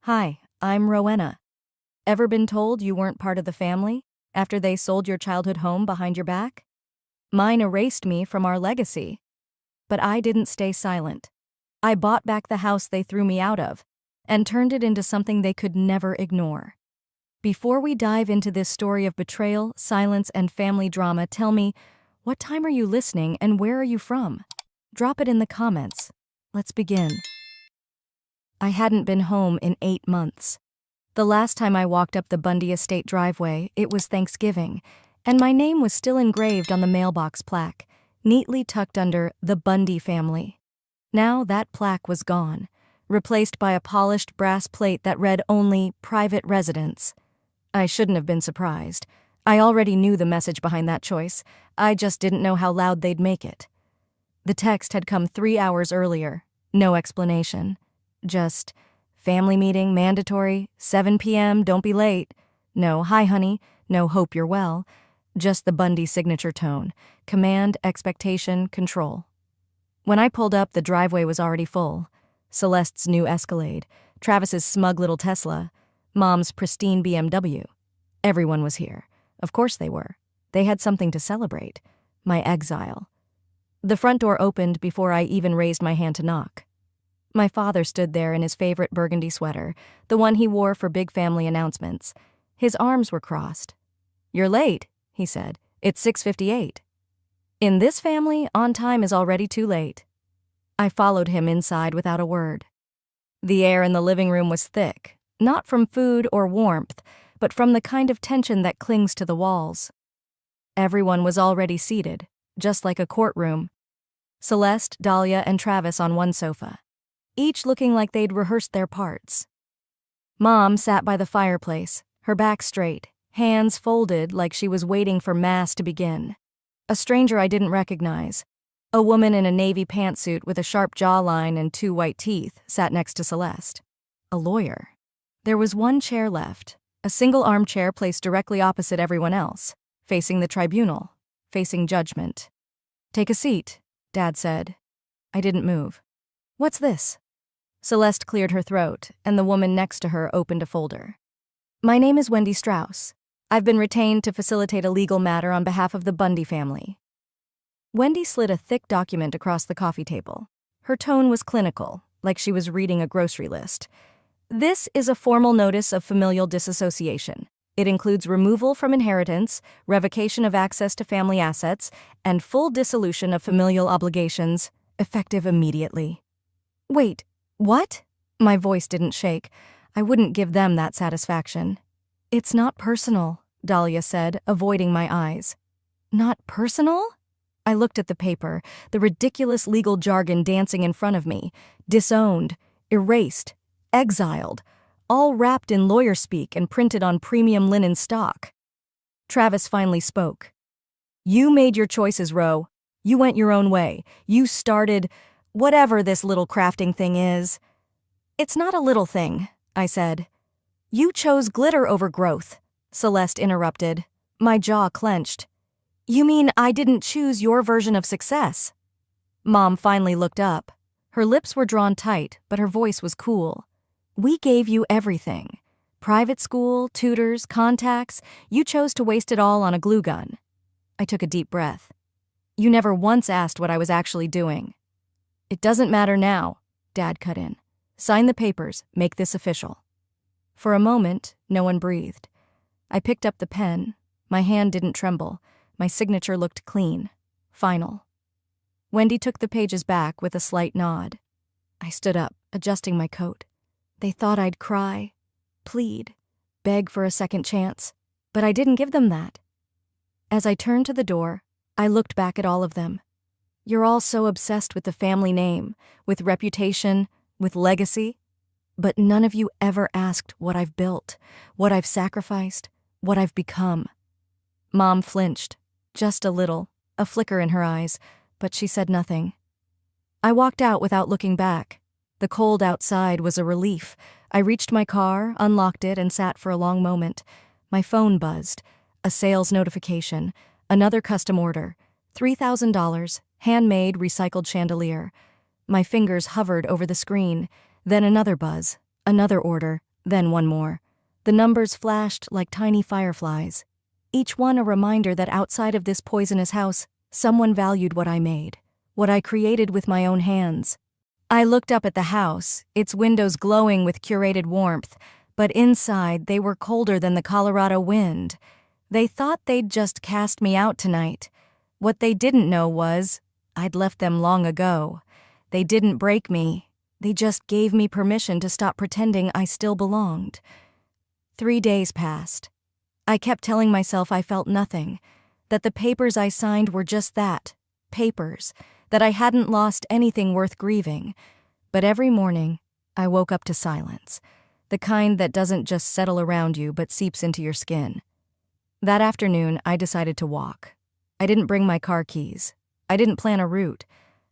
Hi, I'm Rowena. Ever been told you weren't part of the family after they sold your childhood home behind your back? Mine erased me from our legacy. But I didn't stay silent. I bought back the house they threw me out of and turned it into something they could never ignore. Before we dive into this story of betrayal, silence, and family drama, tell me, what time are you listening and where are you from? Drop it in the comments. Let's begin. I hadn't been home in 8 months. The last time I walked up the Bundy estate driveway, it was Thanksgiving, and my name was still engraved on the mailbox plaque, neatly tucked under the Bundy family. Now that plaque was gone, replaced by a polished brass plate that read only "Private Residence." I shouldn't have been surprised. I already knew the message behind that choice. I just didn't know how loud they'd make it. The text had come 3 hours earlier. No explanation. Just, family meeting, mandatory, 7 p.m., don't be late. No, hi honey, no, hope you're well. Just the Bundy signature tone. Command, expectation, control. When I pulled up, the driveway was already full. Celeste's new Escalade, Travis's smug little Tesla, Mom's pristine BMW. Everyone was here. Of course they were. They had something to celebrate. My exile. The front door opened before I even raised my hand to knock. My father stood there in his favorite burgundy sweater, the one he wore for big family announcements. His arms were crossed. "You're late," he said. "It's 6:58. In this family, on time is already too late. I followed him inside without a word. The air in the living room was thick, not from food or warmth, but from the kind of tension that clings to the walls. Everyone was already seated, just like a courtroom. Celeste, Dahlia, and Travis on one sofa, each looking like they'd rehearsed their parts. Mom sat by the fireplace, her back straight, hands folded like she was waiting for Mass to begin. A stranger I didn't recognize, a woman in a navy pantsuit with a sharp jawline and 2 white teeth, sat next to Celeste. A lawyer. There was one chair left, a single armchair placed directly opposite everyone else, facing the tribunal, facing judgment. "Take a seat," Dad said. I didn't move. "What's this?" Celeste cleared her throat, and the woman next to her opened a folder. "My name is Wendy Strauss. I've been retained to facilitate a legal matter on behalf of the Bundy family." Wendy slid a thick document across the coffee table. Her tone was clinical, like she was reading a grocery list. "This is a formal notice of familial disassociation. It includes removal from inheritance, revocation of access to family assets, and full dissolution of familial obligations, effective immediately." "Wait, what?" My voice didn't shake. I wouldn't give them that satisfaction. "It's not personal," Dahlia said, avoiding my eyes. "Not personal?" I looked at the paper, the ridiculous legal jargon dancing in front of me. Disowned, erased, exiled, all wrapped in lawyer speak and printed on premium linen stock. Travis finally spoke. "You made your choices, Ro. You went your own way. You started whatever this little crafting thing is." "It's not a little thing," I said. "You chose glitter over growth," Celeste interrupted. My jaw clenched. "You mean I didn't choose your version of success?" Mom finally looked up. Her lips were drawn tight, but her voice was cool. "We gave you everything. Private school, tutors, contacts. You chose to waste it all on a glue gun." I took a deep breath. "You never once asked what I was actually doing." "It doesn't matter now," Dad cut in. "Sign the papers, make this official." For a moment, no one breathed. I picked up the pen. My hand didn't tremble. My signature looked clean, final. Wendy took the pages back with a slight nod. I stood up, adjusting my coat. They thought I'd cry, plead, beg for a second chance, but I didn't give them that. As I turned to the door, I looked back at all of them. "You're all so obsessed with the family name, with reputation, with legacy, but none of you ever asked what I've built, what I've sacrificed, what I've become." Mom flinched, just a little, a flicker in her eyes, but she said nothing. I walked out without looking back. The cold outside was a relief. I reached my car, unlocked it, and sat for a long moment. My phone buzzed. A sales notification. Another custom order. $3,000, handmade recycled chandelier. My fingers hovered over the screen. Then another buzz. Another order. Then one more. The numbers flashed like tiny fireflies, each one a reminder that outside of this poisonous house, someone valued what I made, what I created with my own hands. I looked up at the house, its windows glowing with curated warmth, but inside they were colder than the Colorado wind. They thought they'd just cast me out tonight. What they didn't know was, I'd left them long ago. They didn't break me. They just gave me permission to stop pretending I still belonged. 3 days passed. I kept telling myself I felt nothing, that the papers I signed were just that, papers, that I hadn't lost anything worth grieving. But every morning, I woke up to silence, the kind that doesn't just settle around you but seeps into your skin. That afternoon, I decided to walk. I didn't bring my car keys. I didn't plan a route.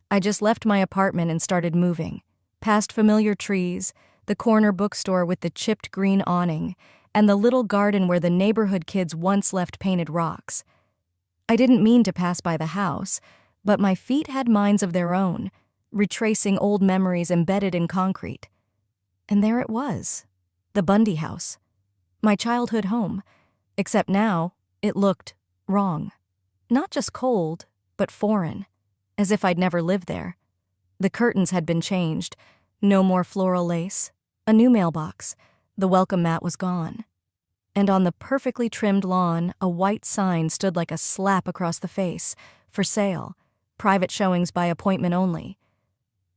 I just left my apartment and started moving, past familiar trees, the corner bookstore with the chipped green awning, and the little garden where the neighborhood kids once left painted rocks. I didn't mean to pass by the house, but my feet had minds of their own, retracing old memories embedded in concrete. And there it was, the Bundy house, my childhood home, except now it looked wrong. Not just cold, but foreign, as if I'd never lived there. The curtains had been changed, no more floral lace, a new mailbox, the welcome mat was gone. And on the perfectly trimmed lawn, a white sign stood like a slap across the face, for sale, private showings by appointment only.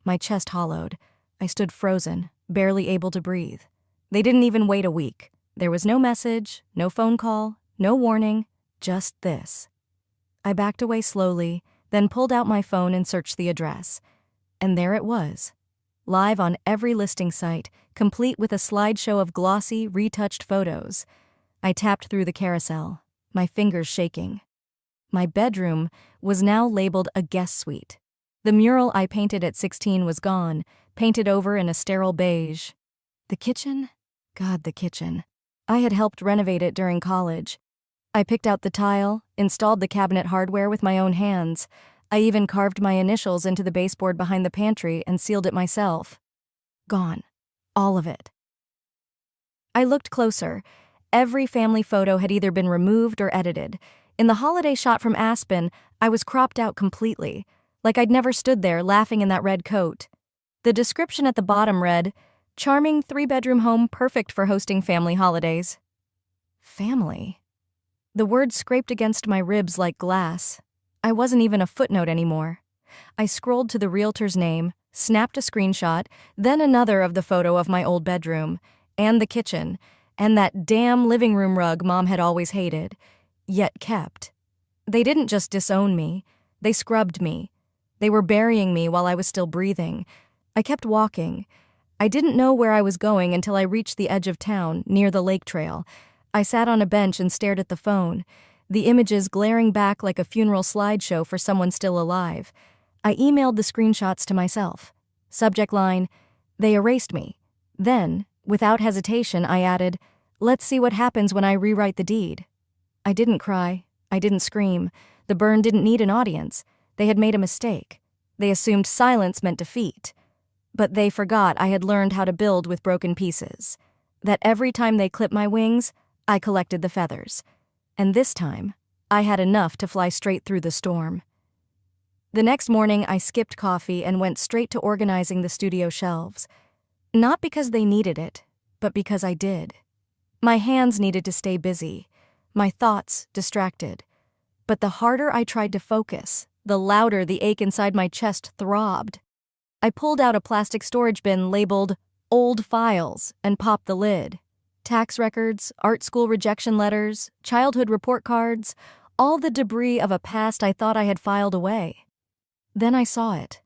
My chest hollowed. I stood frozen, barely able to breathe. They didn't even wait a week. There was no message, no phone call, no warning, just this. I backed away slowly, then pulled out my phone and searched the address. And there it was, live on every listing site, complete with a slideshow of glossy, retouched photos. I tapped through the carousel, my fingers shaking. My bedroom was now labeled a guest suite. The mural I painted at 16 was gone, painted over in a sterile beige. The kitchen? God, the kitchen. I had helped renovate it during college. I picked out the tile, installed the cabinet hardware with my own hands. I even carved my initials into the baseboard behind the pantry and sealed it myself. Gone. All of it. I looked closer. Every family photo had either been removed or edited. In the holiday shot from Aspen, I was cropped out completely, like I'd never stood there laughing in that red coat. The description at the bottom read, "Charming 3-bedroom home perfect for hosting family holidays." Family? The words scraped against my ribs like glass. I wasn't even a footnote anymore. I scrolled to the realtor's name, snapped a screenshot, then another of the photo of my old bedroom, and the kitchen, and that damn living room rug Mom had always hated, yet kept. They didn't just disown me, they scrubbed me. They were burying me while I was still breathing. I kept walking. I didn't know where I was going until I reached the edge of town, near the lake trail. I sat on a bench and stared at the phone, the images glaring back like a funeral slideshow for someone still alive. I emailed the screenshots to myself. Subject line, "They erased me." Then, without hesitation, I added, "Let's see what happens when I rewrite the deed." I didn't cry. I didn't scream. The burn didn't need an audience. They had made a mistake. They assumed silence meant defeat. But they forgot I had learned how to build with broken pieces. That every time they clipped my wings, I collected the feathers. And this time, I had enough to fly straight through the storm. The next morning, I skipped coffee and went straight to organizing the studio shelves. Not because they needed it, but because I did. My hands needed to stay busy, my thoughts distracted. But the harder I tried to focus, the louder the ache inside my chest throbbed. I pulled out a plastic storage bin labeled "Old Files" and popped the lid. Tax records, art school rejection letters, childhood report cards, all the debris of a past I thought I had filed away. Then I saw it.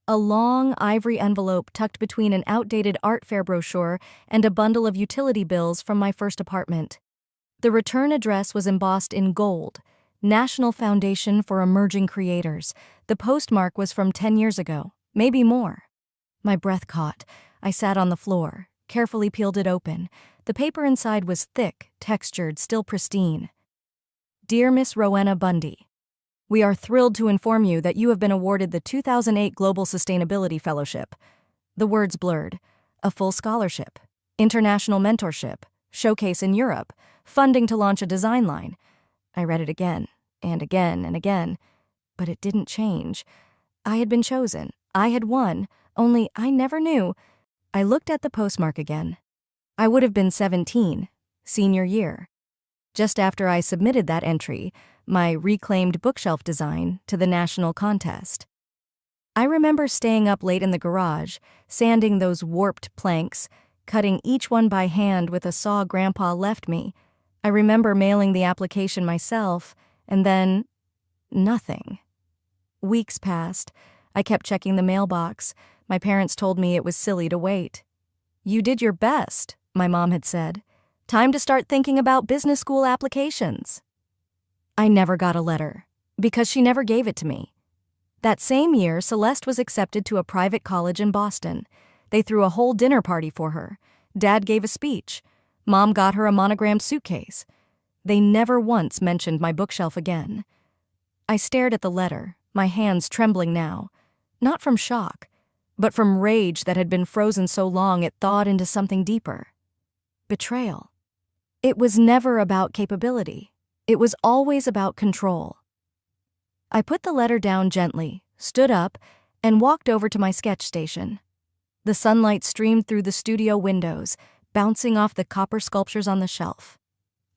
A long ivory envelope tucked between an outdated art fair brochure and a bundle of utility bills from my first apartment. The return address was embossed in gold, National Foundation for Emerging Creators. The postmark was from 10 years ago, maybe more. My breath caught. I sat on the floor, carefully peeled it open. The paper inside was thick, textured, still pristine. Dear Miss Rowena Bundy, we are thrilled to inform you that you have been awarded the 2008 Global Sustainability Fellowship. The words blurred. A full scholarship. International mentorship, showcase in Europe, funding to launch a design line. I read it again, and again, and again, but it didn't change. I had been chosen. I had won, only I never knew. I looked at the postmark again. I would have been 17, senior year. Just after I submitted that entry, my reclaimed bookshelf design, to the national contest. I remember staying up late in the garage, sanding those warped planks, cutting each one by hand with a saw Grandpa left me. I remember mailing the application myself, and then nothing. Weeks passed. I kept checking the mailbox. My parents told me it was silly to wait. "You did your best," my mom had said. "Time to start thinking about business school applications." I never got a letter, because she never gave it to me. That same year, Celeste was accepted to a private college in Boston. They threw a whole dinner party for her. Dad gave a speech. Mom got her a monogrammed suitcase. They never once mentioned my bookshelf again. I stared at the letter, my hands trembling now, not from shock, but from rage that had been frozen so long it thawed into something deeper. Betrayal. It was never about capability. It was always about control. I put the letter down gently, stood up, and walked over to my sketch station. The sunlight streamed through the studio windows, bouncing off the copper sculptures on the shelf.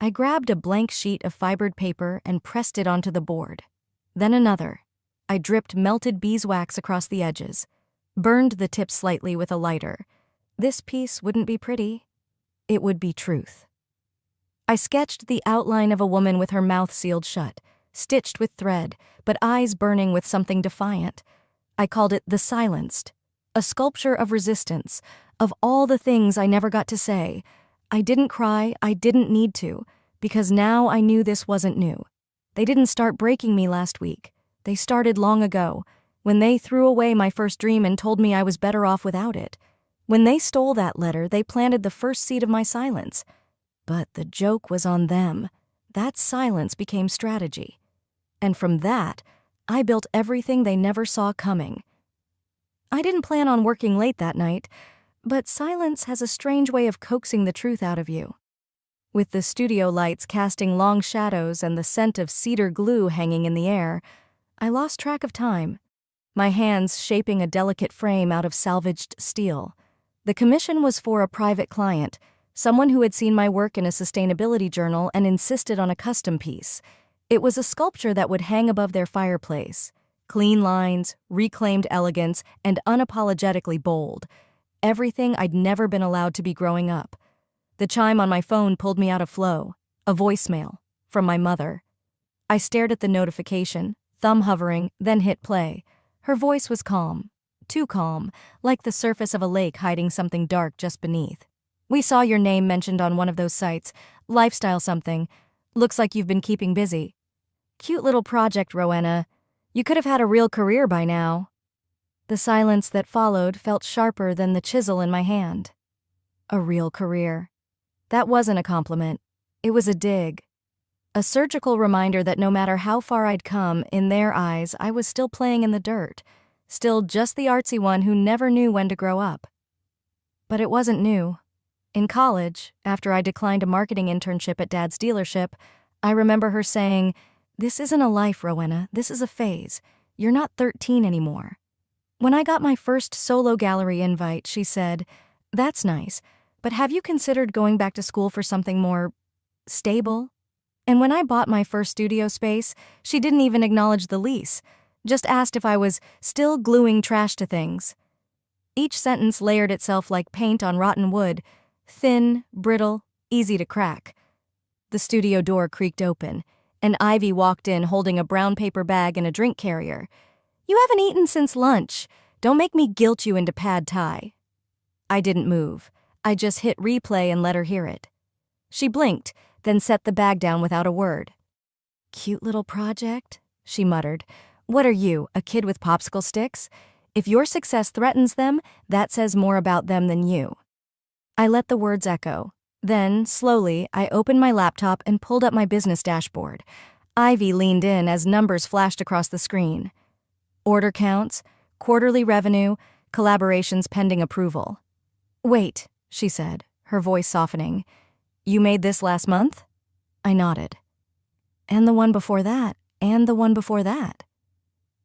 I grabbed a blank sheet of fibered paper and pressed it onto the board. Then another. I dripped melted beeswax across the edges, burned the tip slightly with a lighter. This piece wouldn't be pretty. It would be truth. I sketched the outline of a woman with her mouth sealed shut, stitched with thread, but eyes burning with something defiant. I called it The Silenced, a sculpture of resistance, of all the things I never got to say. I didn't cry, I didn't need to, because now I knew this wasn't new. They didn't start breaking me last week. They started long ago, when they threw away my first dream and told me I was better off without it. When they stole that letter, they planted the first seed of my silence. But the joke was on them. That silence became strategy. And from that, I built everything they never saw coming. I didn't plan on working late that night, but silence has a strange way of coaxing the truth out of you. With the studio lights casting long shadows and the scent of cedar glue hanging in the air, I lost track of time, my hands shaping a delicate frame out of salvaged steel. The commission was for a private client, someone who had seen my work in a sustainability journal and insisted on a custom piece. It was a sculpture that would hang above their fireplace. Clean lines, reclaimed elegance, and unapologetically bold. Everything I'd never been allowed to be growing up. The chime on my phone pulled me out of flow. A voicemail from my mother. I stared at the notification, thumb hovering, then hit play. Her voice was calm. Too calm, like the surface of a lake hiding something dark just beneath. "We saw your name mentioned on one of those sites. Lifestyle something. Looks like you've been keeping busy. Cute little project, Rowena. You could have had a real career by now." The silence that followed felt sharper than the chisel in my hand. A real career. That wasn't a compliment. It was a dig. A surgical reminder that no matter how far I'd come, in their eyes, I was still playing in the dirt. Still just the artsy one who never knew when to grow up. But it wasn't new. In college, after I declined a marketing internship at Dad's dealership, I remember her saying, "This isn't a life, Rowena. This is a phase. You're not 13 anymore." When I got my first solo gallery invite, she said, "That's nice, but have you considered going back to school for something more stable?" And when I bought my first studio space, she didn't even acknowledge the lease, just asked if I was still gluing trash to things. Each sentence layered itself like paint on rotten wood, thin, brittle, easy to crack. The studio door creaked open, and Ivy walked in holding a brown paper bag and a drink carrier. "You haven't eaten since lunch. Don't make me guilt you into pad thai." I didn't move. I just hit replay and let her hear it. She blinked, then set the bag down without a word. "Cute little project," she muttered. "What are you, a kid with popsicle sticks? If your success threatens them, that says more about them than you." I let the words echo. Then, slowly, I opened my laptop and pulled up my business dashboard. Ivy leaned in as numbers flashed across the screen. Order counts, quarterly revenue, collaborations pending approval. "Wait," she said, her voice softening. "You made this last month?" I nodded. "And the one before that, and the one before that."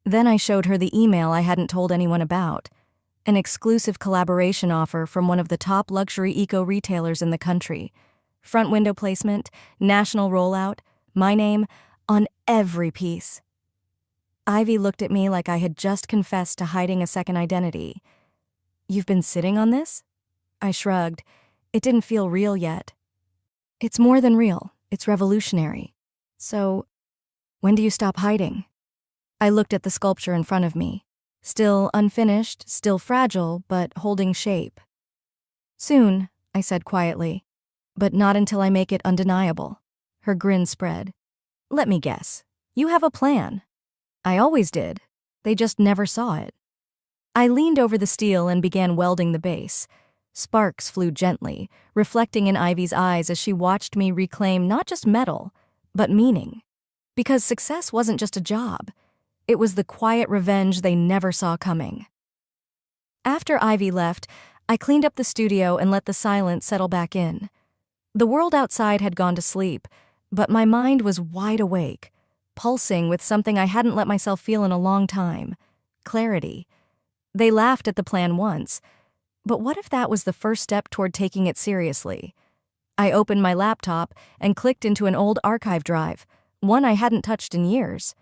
Then I showed her the email I hadn't told anyone about, an exclusive collaboration offer from one of the top luxury eco-retailers in the country. Front window placement, national rollout, my name on every piece. Ivy looked at me like I had just confessed to hiding a second identity. "You've been sitting on this?" I shrugged. It didn't feel real yet. "It's more than real. It's revolutionary. So, when do you stop hiding?" I looked at the sculpture in front of me. Still unfinished, still fragile, but holding shape. "Soon," I said quietly, "but not until I make it undeniable." Her grin spread. "Let me guess. You have a plan." "I always did. They just never saw it." I leaned over the steel and began welding the base. Sparks flew gently, reflecting in Ivy's eyes as she watched me reclaim not just metal, but meaning. Because success wasn't just a job. It was the quiet revenge they never saw coming. After Ivy left, I cleaned up the studio and let the silence settle back in. The world outside had gone to sleep, but my mind was wide awake, pulsing with something I hadn't let myself feel in a long time: clarity. They laughed at the plan once, but what if that was the first step toward taking it seriously? I opened my laptop and clicked into an old archive drive, one I hadn't touched in years.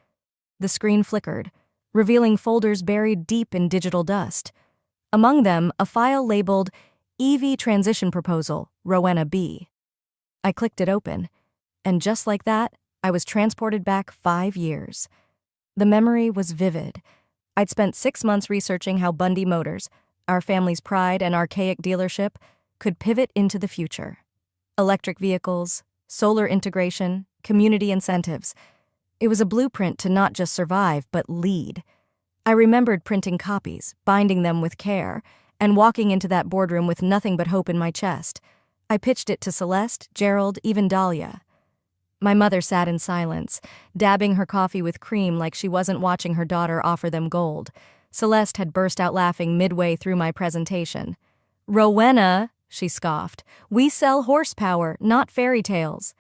The screen flickered, revealing folders buried deep in digital dust. Among them, a file labeled EV Transition Proposal, Rowena B. I clicked it open, and just like that, I was transported back 5 years. The memory was vivid. I'd spent 6 months researching how Bundy Motors, our family's pride and archaic dealership, could pivot into the future. Electric vehicles, solar integration, community incentives. It was a blueprint to not just survive, but lead. I remembered printing copies, binding them with care, and walking into that boardroom with nothing but hope in my chest. I pitched it to Celeste, Gerald, even Dahlia. My mother sat in silence, dabbing her coffee with cream like she wasn't watching her daughter offer them gold. Celeste had burst out laughing midway through my presentation. "Rowena," she scoffed, "we sell horsepower, not fairy tales."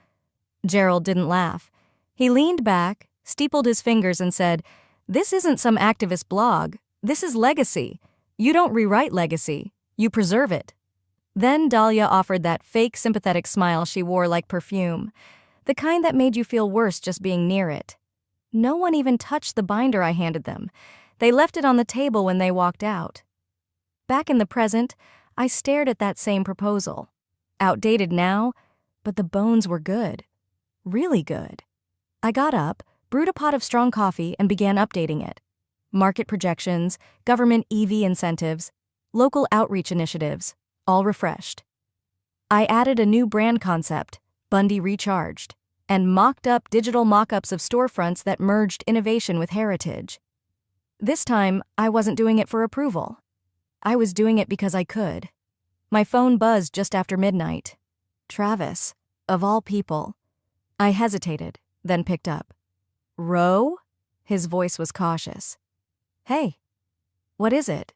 Gerald didn't laugh. He leaned back, steepled his fingers, and said, "This isn't some activist blog. This is legacy. You don't rewrite legacy. You preserve it." Then Dahlia offered that fake sympathetic smile she wore like perfume, the kind that made you feel worse just being near it. No one even touched the binder I handed them. They left it on the table when they walked out. Back in the present, I stared at that same proposal. Outdated now, but the bones were good. Really good. I got up, brewed a pot of strong coffee, and began updating it. Market projections, government EV incentives, local outreach initiatives, all refreshed. I added a new brand concept, Bundy Recharged, and mocked up digital mock-ups of storefronts that merged innovation with heritage. This time, I wasn't doing it for approval. I was doing it because I could. My phone buzzed just after midnight. Travis, of all people. I hesitated, then picked up. "Ro?" His voice was cautious. "Hey, what is it?"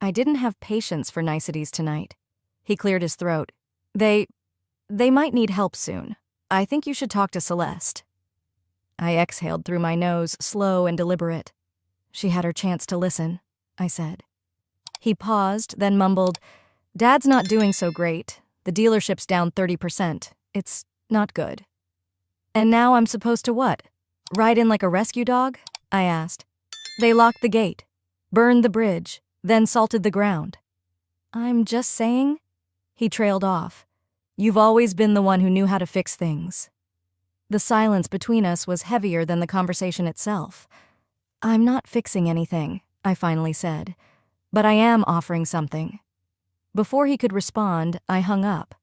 I didn't have patience for niceties tonight. He cleared his throat. They might need help soon. I think you should talk to Celeste." I exhaled through my nose, slow and deliberate. "She had her chance to listen," I said. He paused, then mumbled, "Dad's not doing so great. The dealership's down 30%. It's not good." "And now I'm supposed to what? Ride in like a rescue dog?" I asked. "They locked the gate, burned the bridge, then salted the ground." "I'm just saying," he trailed off. "You've always been the one who knew how to fix things." The silence between us was heavier than the conversation itself. "I'm not fixing anything," I finally said, "but I am offering something." Before he could respond, I hung up.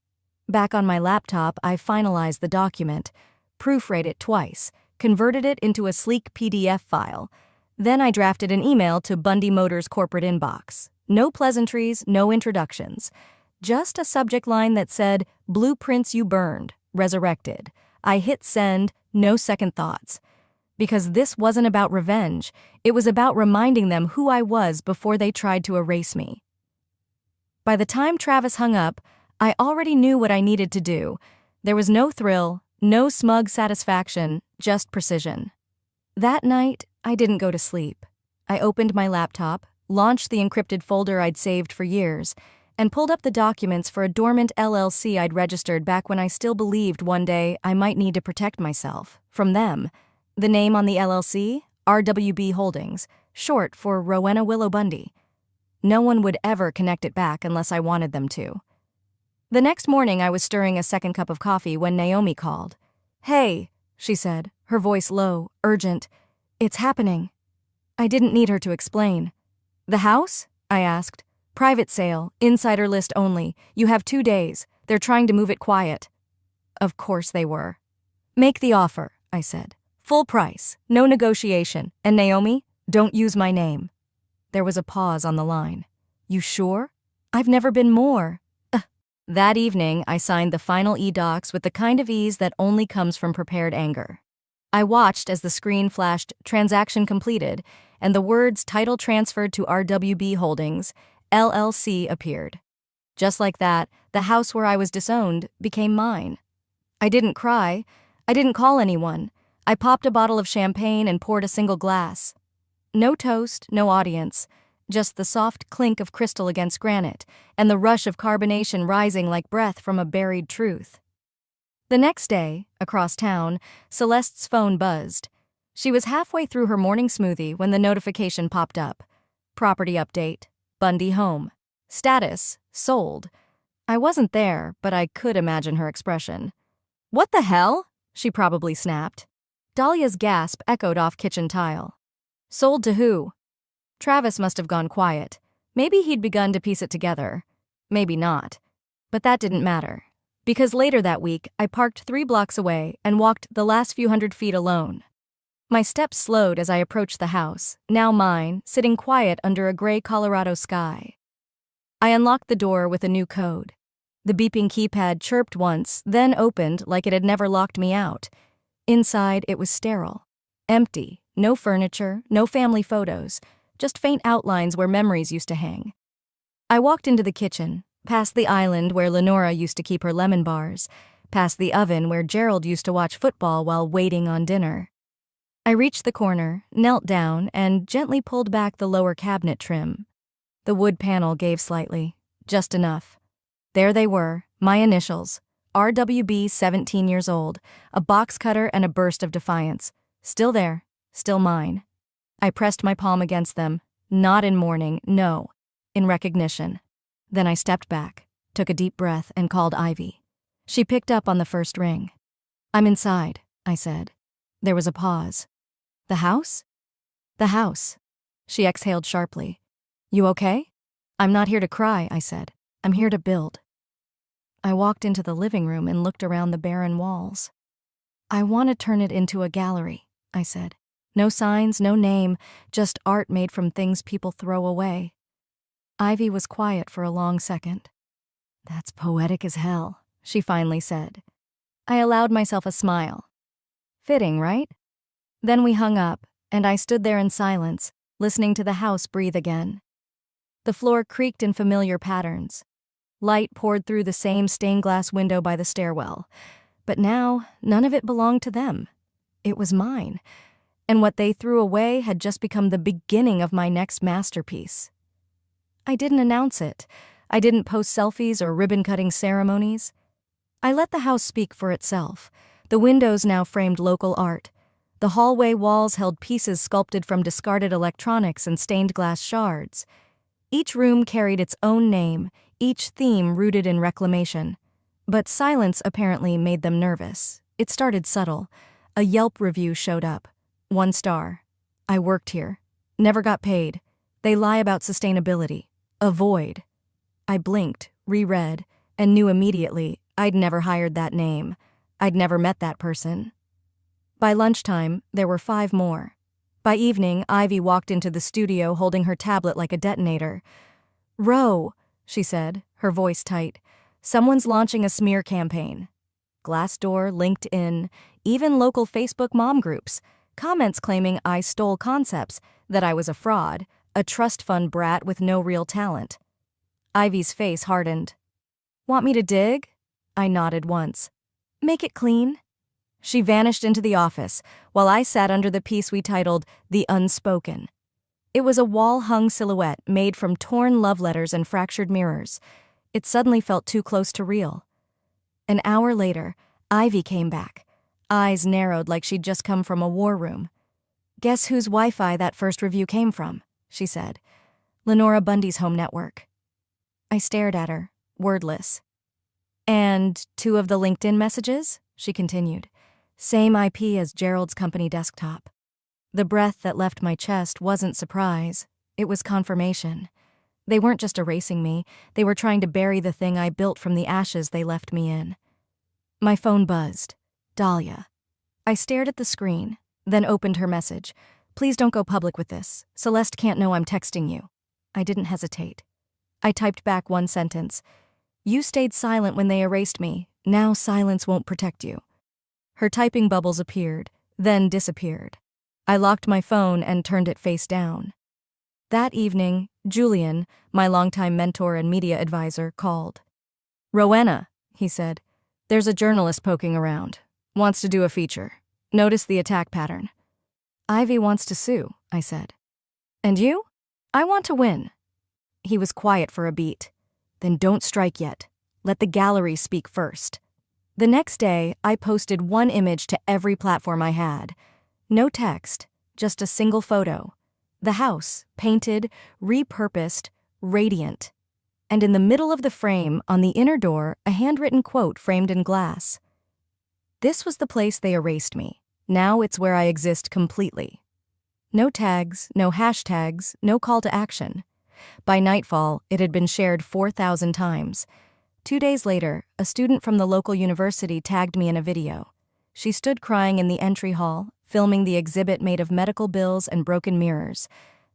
Back on my laptop, I finalized the document, proofread it twice, converted it into a sleek PDF file. Then I drafted an email to Bundy Motors' corporate inbox. No pleasantries, no introductions. Just a subject line that said, "Blueprints you burned, resurrected." I hit send, no second thoughts. Because this wasn't about revenge. It was about reminding them who I was before they tried to erase me. By the time Travis hung up, I already knew what I needed to do. There was no thrill, no smug satisfaction, just precision. That night, I didn't go to sleep. I opened my laptop, launched the encrypted folder I'd saved for years, and pulled up the documents for a dormant LLC I'd registered back when I still believed one day I might need to protect myself from them. The name on the LLC? RWB Holdings, short for Rowena Willow Bundy. No one would ever connect it back unless I wanted them to. The next morning, I was stirring a second cup of coffee when Naomi called. "Hey," she said, her voice low, urgent. "It's happening." I didn't need her to explain. "The house?" I asked. "Private sale, insider list only. You have 2 days. They're trying to move it quiet." Of course they were. "Make the offer," I said. "Full price, no negotiation. And Naomi, don't use my name." There was a pause on the line. "You sure? I've never been more." That evening, I signed the final e-docs with the kind of ease that only comes from prepared anger. I watched as the screen flashed "Transaction completed," and the words "Title transferred to RWB Holdings, LLC" appeared. Just like that, the house where I was disowned became mine. I didn't cry. I didn't call anyone. I popped a bottle of champagne and poured a single glass. No toast, no audience. Just the soft clink of crystal against granite, and the rush of carbonation rising like breath from a buried truth. The next day, across town, Celeste's phone buzzed. She was halfway through her morning smoothie when the notification popped up. Property update, Bundy home. Status, sold. I wasn't there, but I could imagine her expression. "What the hell?" she probably snapped. Dahlia's gasp echoed off kitchen tile. "Sold to who?" Travis must have gone quiet. Maybe he'd begun to piece it together. Maybe not. But that didn't matter. Because later that week, I parked 3 blocks away and walked the last few hundred feet alone. My steps slowed as I approached the house, now mine, sitting quiet under a gray Colorado sky. I unlocked the door with a new code. The beeping keypad chirped once, then opened like it had never locked me out. Inside, it was sterile. Empty. No furniture, no family photos. Just faint outlines where memories used to hang. I walked into the kitchen, past the island where Lenora used to keep her lemon bars, past the oven where Gerald used to watch football while waiting on dinner. I reached the corner, knelt down, and gently pulled back the lower cabinet trim. The wood panel gave slightly, just enough. There they were, my initials, RWB 17 years old, a box cutter and a burst of defiance. Still there, still mine. I pressed my palm against them, not in mourning, no, in recognition. Then I stepped back, took a deep breath, and called Ivy. She picked up on the first ring. "I'm inside," I said. There was a pause. "The house?" "The house." She exhaled sharply. "You okay?" "I'm not here to cry," I said. "I'm here to build." I walked into the living room and looked around the barren walls. "I want to turn it into a gallery," I said. "No signs, no name, just art made from things people throw away." Ivy was quiet for a long second. "That's poetic as hell," she finally said. I allowed myself a smile. Fitting, right? Then we hung up, and I stood there in silence, listening to the house breathe again. The floor creaked in familiar patterns. Light poured through the same stained glass window by the stairwell. But now, none of it belonged to them. It was mine. And what they threw away had just become the beginning of my next masterpiece. I didn't announce it. I didn't post selfies or ribbon-cutting ceremonies. I let the house speak for itself. The windows now framed local art. The hallway walls held pieces sculpted from discarded electronics and stained glass shards. Each room carried its own name, each theme rooted in reclamation. But silence apparently made them nervous. It started subtle. A Yelp review showed up. 1 star. "I worked here. Never got paid. They lie about sustainability. Avoid." I blinked, reread, and knew immediately I'd never hired that name. I'd never met that person. By lunchtime, there were 5 more. By evening, Ivy walked into the studio holding her tablet like a detonator. "Ro," she said, her voice tight. "Someone's launching a smear campaign." Glassdoor, LinkedIn, even local Facebook mom groups. Comments claiming I stole concepts, that I was a fraud, a trust fund brat with no real talent. Ivy's face hardened. Want me to dig? I nodded once. Make it clean. She vanished into the office, while I sat under the piece we titled The Unspoken. It was a wall-hung silhouette made from torn love letters and fractured mirrors. It suddenly felt too close to real. An hour later, Ivy came back, eyes narrowed like she'd just come from a war room. Guess whose Wi-Fi that first review came from, she said. Lenora Bundy's home network. I stared at her, wordless. And 2 of the LinkedIn messages? She continued. Same IP as Gerald's company desktop. The breath that left my chest wasn't surprise. It was confirmation. They weren't just erasing me, they were trying to bury the thing I built from the ashes they left me in. My phone buzzed. Dahlia. I stared at the screen, then opened her message. Please don't go public with this. Celeste can't know I'm texting you. I didn't hesitate. I typed back one sentence. You stayed silent when they erased me. Now silence won't protect you. Her typing bubbles appeared, then disappeared. I locked my phone and turned it face down. That evening, Julian, my longtime mentor and media advisor, called. Rowena, he said, there's a journalist poking around. Wants to do a feature. Notice the attack pattern. Ivy wants to sue, I said. And you? I want to win. He was quiet for a beat. Then don't strike yet. Let the gallery speak first. The next day, I posted one image to every platform I had. No text, just a single photo. The house, painted, repurposed, radiant. And in the middle of the frame, on the inner door, a handwritten quote framed in glass. This was the place they erased me. Now it's where I exist completely. No tags, no hashtags, no call to action. By nightfall, it had been shared 4,000 times. 2 days later, a student from the local university tagged me in a video. She stood crying in the entry hall, filming the exhibit made of medical bills and broken mirrors.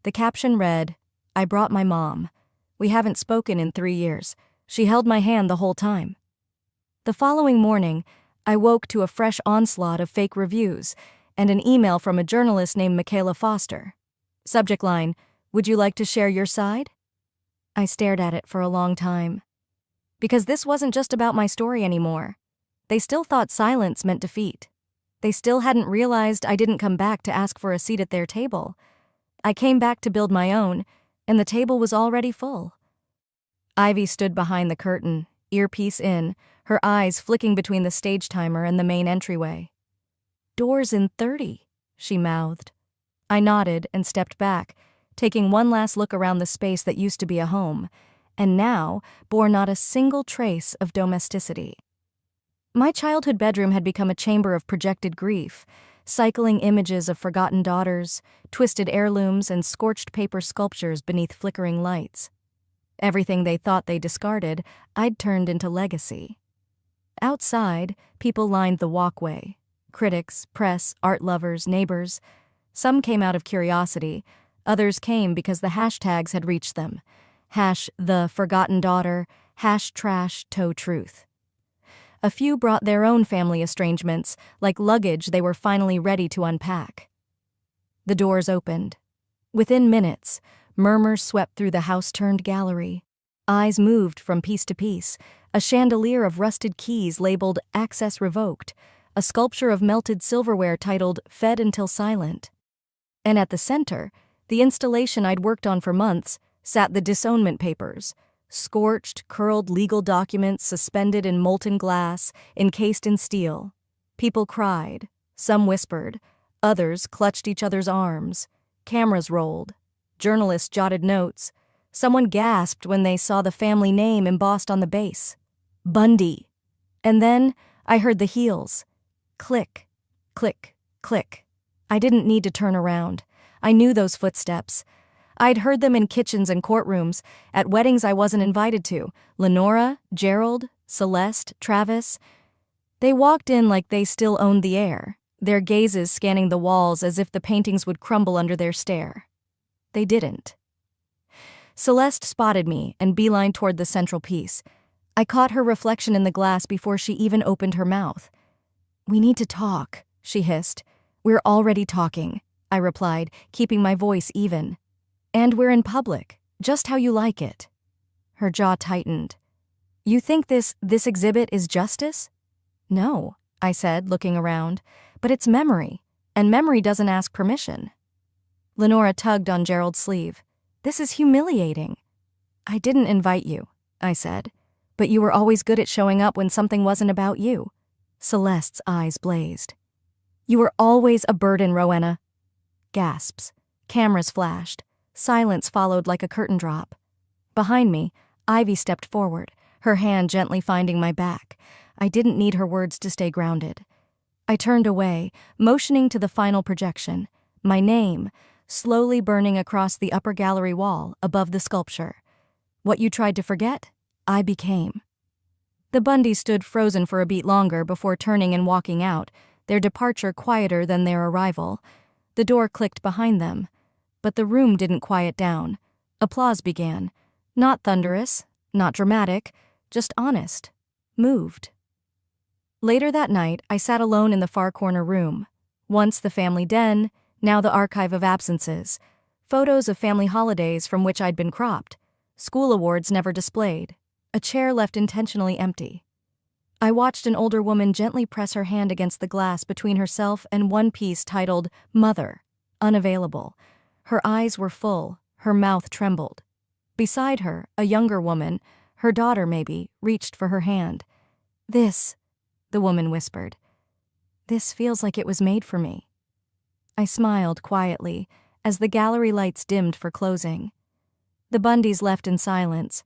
The caption read, I brought my mom. We haven't spoken in 3 years. She held my hand the whole time. The following morning, I woke to a fresh onslaught of fake reviews and an email from a journalist named Michaela Foster. Subject line, would you like to share your side? I stared at it for a long time. Because this wasn't just about my story anymore. They still thought silence meant defeat. They still hadn't realized I didn't come back to ask for a seat at their table. I came back to build my own, and the table was already full. Ivy stood behind the curtain, earpiece in, her eyes flicking between the stage timer and the main entryway. Doors in 30, she mouthed. I nodded and stepped back, taking one last look around the space that used to be a home, and now bore not a single trace of domesticity. My childhood bedroom had become a chamber of projected grief, cycling images of forgotten daughters, twisted heirlooms, and scorched paper sculptures beneath flickering lights. Everything they thought they discarded, I'd turned into legacy. Outside, people lined the walkway. Critics, press, art lovers, neighbors. Some came out of curiosity. Others came because the hashtags had reached them. #the forgotten daughter, #trash-toe-truth. A few brought their own family estrangements, like luggage they were finally ready to unpack. The doors opened. Within minutes, murmurs swept through the house-turned gallery. Eyes moved from piece to piece, a chandelier of rusted keys labeled Access Revoked, a sculpture of melted silverware titled Fed Until Silent. And at the center, the installation I'd worked on for months, sat the disownment papers, scorched, curled legal documents suspended in molten glass, encased in steel. People cried, some whispered, others clutched each other's arms. Cameras rolled. Journalists jotted notes. Someone gasped when they saw the family name embossed on the base. Bundy. And then I heard the heels. Click, click, click. I didn't need to turn around. I knew those footsteps. I'd heard them in kitchens and courtrooms, at weddings I wasn't invited to. Lenora, Gerald, Celeste, Travis. They walked in like they still owned the air, their gazes scanning the walls as if the paintings would crumble under their stare. They didn't. Celeste spotted me and beelined toward the central piece. I caught her reflection in the glass before she even opened her mouth. We need to talk, she hissed. We're already talking, I replied, keeping my voice even. And we're in public, just how you like it. Her jaw tightened. You think this exhibit is justice? No, I said, looking around, but it's memory, and memory doesn't ask permission. Lenora tugged on Gerald's sleeve. This is humiliating. I didn't invite you, I said, but you were always good at showing up when something wasn't about you. Celeste's eyes blazed. You were always a burden, Rowena. Gasps. Cameras flashed. Silence followed like a curtain drop. Behind me, Ivy stepped forward, her hand gently finding my back. I didn't need her words to stay grounded. I turned away, motioning to the final projection, my name, slowly burning across the upper gallery wall above the sculpture. What you tried to forget, I became. The Bundys stood frozen for a beat longer before turning and walking out, their departure quieter than their arrival. The door clicked behind them, but the room didn't quiet down. Applause began. Not thunderous, not dramatic, just honest, moved. Later that night, I sat alone in the far corner room. Once the family den, now the archive of absences. Photos of family holidays from which I'd been cropped. School awards never displayed. A chair left intentionally empty. I watched an older woman gently press her hand against the glass between herself and one piece titled Mother, Unavailable. Her eyes were full, her mouth trembled. Beside her, a younger woman, her daughter maybe, reached for her hand. This, the woman whispered. This feels like it was made for me. I smiled quietly as the gallery lights dimmed for closing. The Bundys left in silence,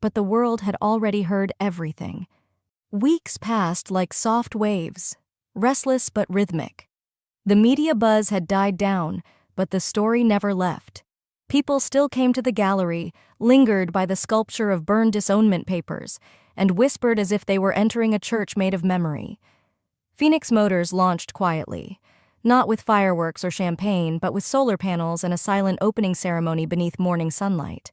but the world had already heard everything. Weeks passed like soft waves, restless but rhythmic. The media buzz had died down, but the story never left. People still came to the gallery, lingered by the sculpture of burned disownment papers, and whispered as if they were entering a church made of memory. Phoenix Motors launched quietly, not with fireworks or champagne, but with solar panels and a silent opening ceremony beneath morning sunlight.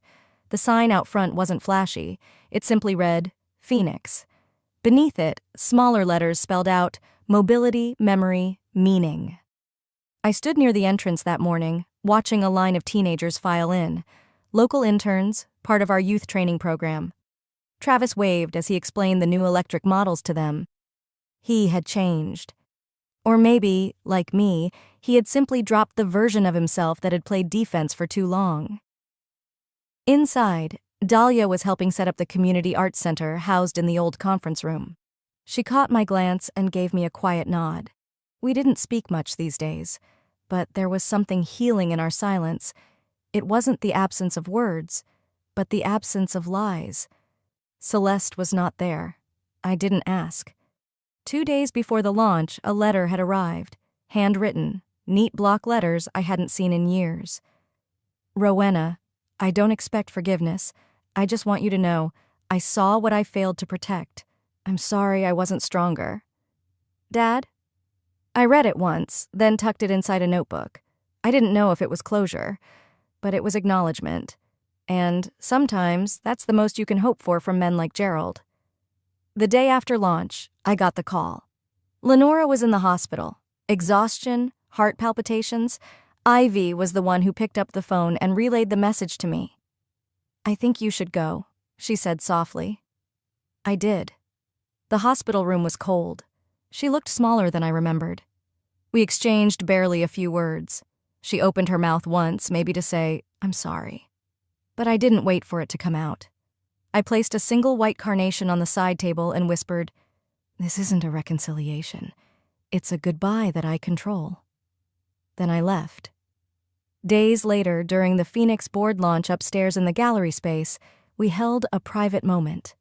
The sign out front wasn't flashy. It simply read, Phoenix. Beneath it, smaller letters spelled out, mobility, memory, meaning. I stood near the entrance that morning, watching a line of teenagers file in. Local interns, part of our youth training program. Travis waved as he explained the new electric models to them. He had changed. Or maybe, like me, he had simply dropped the version of himself that had played defense for too long. Inside, Dahlia was helping set up the community arts center housed in the old conference room. She caught my glance and gave me a quiet nod. We didn't speak much these days, but there was something healing in our silence. It wasn't the absence of words, but the absence of lies. Celeste was not there. I didn't ask. 2 days before the launch, a letter had arrived, handwritten, neat block letters I hadn't seen in years. Rowena, I don't expect forgiveness. I just want you to know, I saw what I failed to protect. I'm sorry I wasn't stronger. Dad? I read it once, then tucked it inside a notebook. I didn't know if it was closure, but it was acknowledgement. And sometimes that's the most you can hope for from men like Gerald. The day after launch, I got the call. Lenora was in the hospital. Exhaustion, heart palpitations. Ivy was the one who picked up the phone and relayed the message to me. I think you should go, she said softly. I did. The hospital room was cold. She looked smaller than I remembered. We exchanged barely a few words. She opened her mouth once, maybe to say, I'm sorry. But I didn't wait for it to come out. I placed a single white carnation on the side table and whispered, This isn't a reconciliation. It's a goodbye that I control. Then I left. Days later, during the Phoenix board launch upstairs in the gallery space, we held a private moment.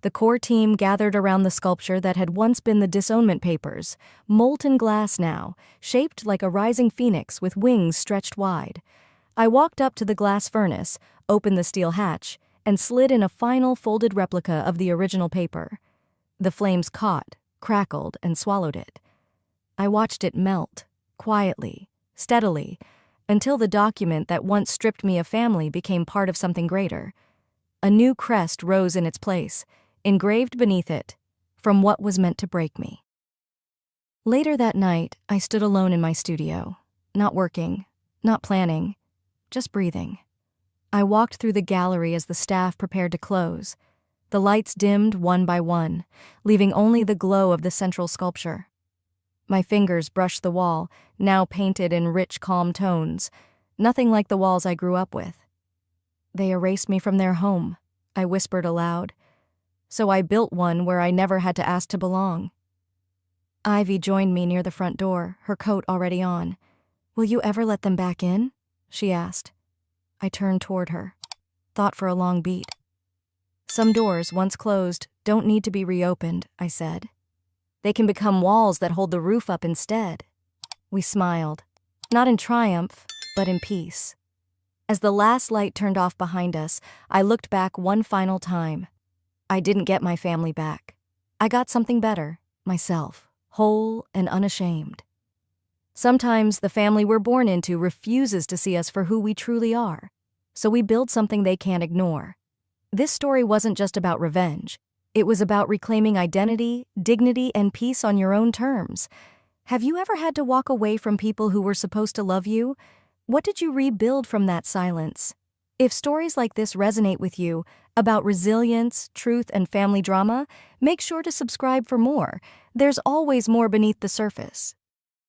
The core team gathered around the sculpture that had once been the disownment papers, molten glass now, shaped like a rising phoenix with wings stretched wide. I walked up to the glass furnace, opened the steel hatch, and slid in a final folded replica of the original paper. The flames caught, crackled, and swallowed it. I watched it melt, quietly, steadily, until the document that once stripped me of family became part of something greater. A new crest rose in its place, engraved beneath it, from what was meant to break me. Later that night, I stood alone in my studio, not working, not planning, just breathing. I walked through the gallery as the staff prepared to close. The lights dimmed one by one, leaving only the glow of the central sculpture. My fingers brushed the wall, now painted in rich, calm tones, nothing like the walls I grew up with. They erased me from their home, I whispered aloud. So I built one where I never had to ask to belong. Ivy joined me near the front door, her coat already on. "Will you ever let them back in?" she asked. I turned toward her, thought for a long beat. "Some doors, once closed, don't need to be reopened," I said. "They can become walls that hold the roof up instead." We smiled, not in triumph, but in peace. As the last light turned off behind us, I looked back one final time. I didn't get my family back. I got something better, myself, whole and unashamed. Sometimes the family we're born into refuses to see us for who we truly are, so we build something they can't ignore. This story wasn't just about revenge. It was about reclaiming identity, dignity, and peace on your own terms. Have you ever had to walk away from people who were supposed to love you? What did you rebuild from that silence? If stories like this resonate with you, about resilience, truth, and family drama, make sure to subscribe for more. There's always more beneath the surface.